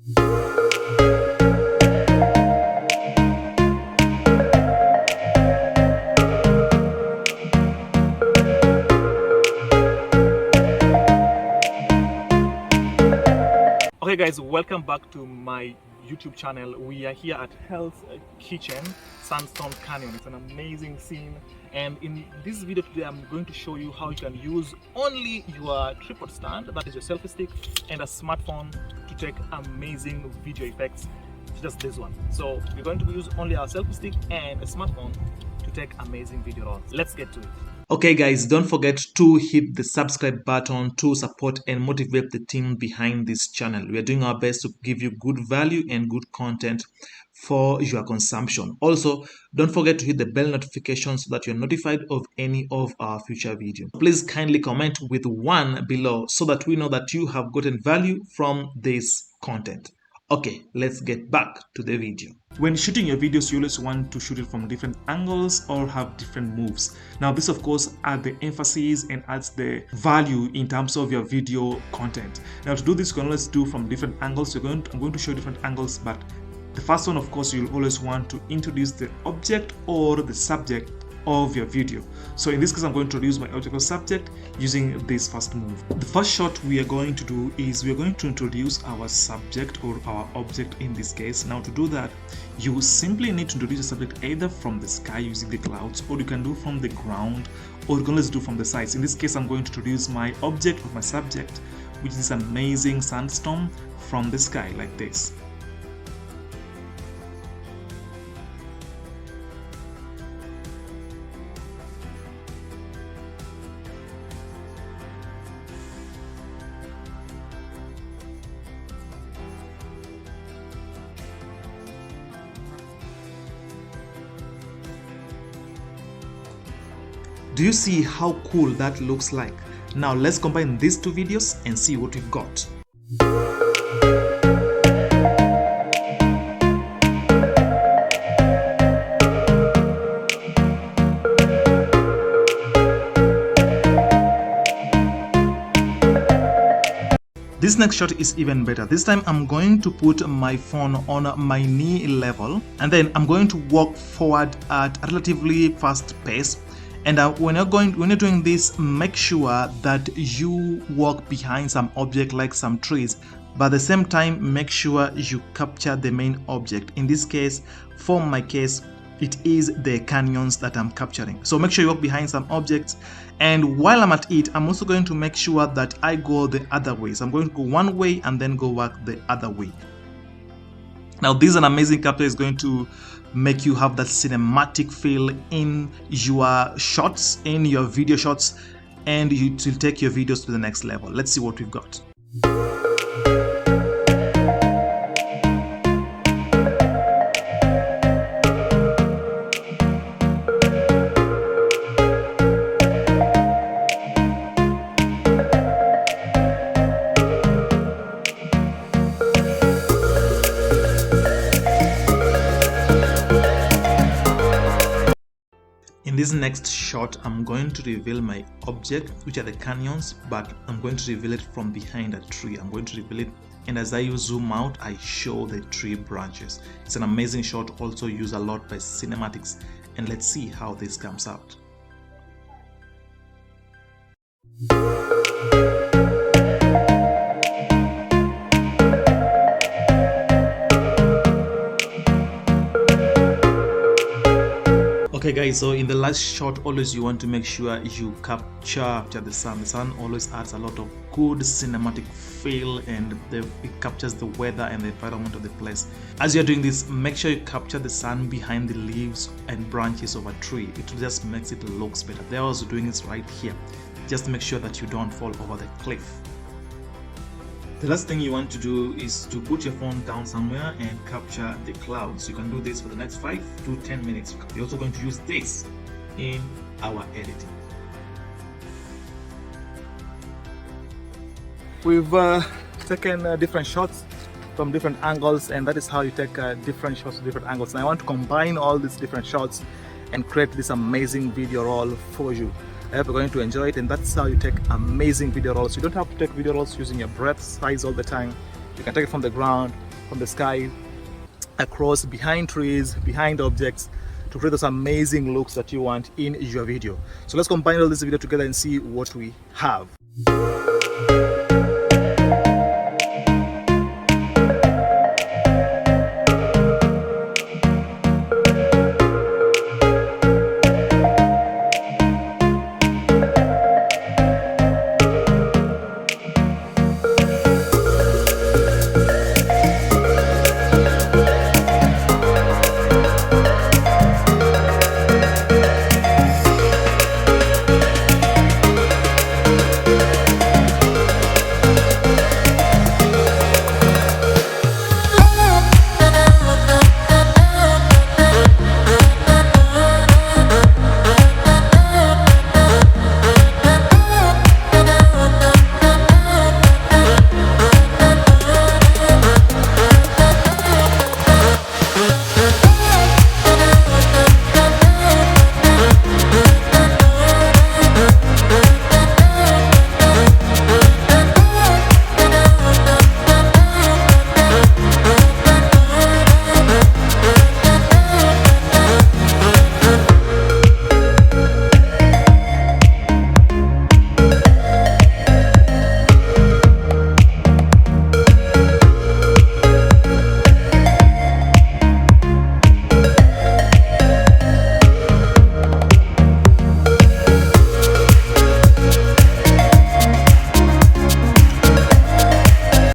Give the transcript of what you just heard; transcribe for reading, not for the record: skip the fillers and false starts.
Okay guys, welcome back to my YouTube channel. We are here at Hell's Kitchen, Sandstone Canyon. It's an amazing scene, and in this video today I'm going to show you how you can use only your tripod stand, that is your selfie stick, and a smartphone to take amazing video effects. Just this one. So we're going to use only our selfie stick and a smartphone to take amazing video rolls. Let's get to it. Okay guys, don't forget to hit the subscribe button to support and motivate the team behind this channel. We are doing our best to give you good value and good content for your consumption. Also, don't forget to hit the bell notification so that you're notified of any of our future videos. Please kindly comment with 1 below so that we know that you have gotten value from this content. Okay, let's get back to the video. When shooting your videos, you always want to shoot it from different angles or have different moves. Now this of course adds the emphasis and adds the value in terms of your video content. Now to do this, you can always do from different angles. I'm going to show different angles, but the first one, of course, you'll always want to introduce the object or the subject of your video. So in this case, I'm going to introduce my object or subject using this first move. The first shot we are going to do is we are going to introduce our subject or our object in this case. Now to do that, you simply need to introduce the subject either from the sky using the clouds, or you can do from the ground, or you can always do from the sides. In this case, I'm going to introduce my object or my subject, which is an amazing sandstorm from the sky like this. Do you see how cool that looks like? Now let's combine these two videos and see what we've got. This next shot is even better. This time I'm going to put my phone on my knee level, and then I'm going to walk forward at a relatively fast pace. And when you're doing this, make sure that you walk behind some object like some trees, but at the same time make sure you capture the main object. In this case, for my case, it is the canyons that I'm capturing. So make sure you walk behind some objects, and while I'm at it, I'm also going to make sure that I go the other way. So I'm going to go one way and then go back the other way. Now this is an amazing capture. Is going to make you have that cinematic feel in your shots, in your video shots, and it will take your videos to the next level. Let's see what we've got. In this next shot, I'm going to reveal my object, which are the canyons, but I'm going to reveal it from behind a tree. I'm going to reveal it, and as I zoom out, I show the tree branches. It's an amazing shot, also used a lot by cinematics, and let's see how this comes out. Okay guys, so in the last shot, always you want to make sure you capture the sun. The sun always adds a lot of good cinematic feel, and it captures the weather and the environment of the place. As you're doing this, make sure you capture the sun behind the leaves and branches of a tree. It just makes it look better. They're also doing this right here. Just make sure that you don't fall over the cliff. The last thing you want to do is to put your phone down somewhere and capture the clouds. You can do this for the next 5 to 10 minutes. We're also going to use this in our editing. We've taken different shots from different angles, and that is how you take different shots from different angles. And I want to combine all these different shots and create this amazing video roll for you. I hope you're going to enjoy it, and that's how you take amazing video rolls. You don't have to take video rolls using your breath size all the time. You can take it from the ground, from the sky, across, behind trees, behind objects, to create those amazing looks that you want in your video. So let's combine all this video together and see what we have.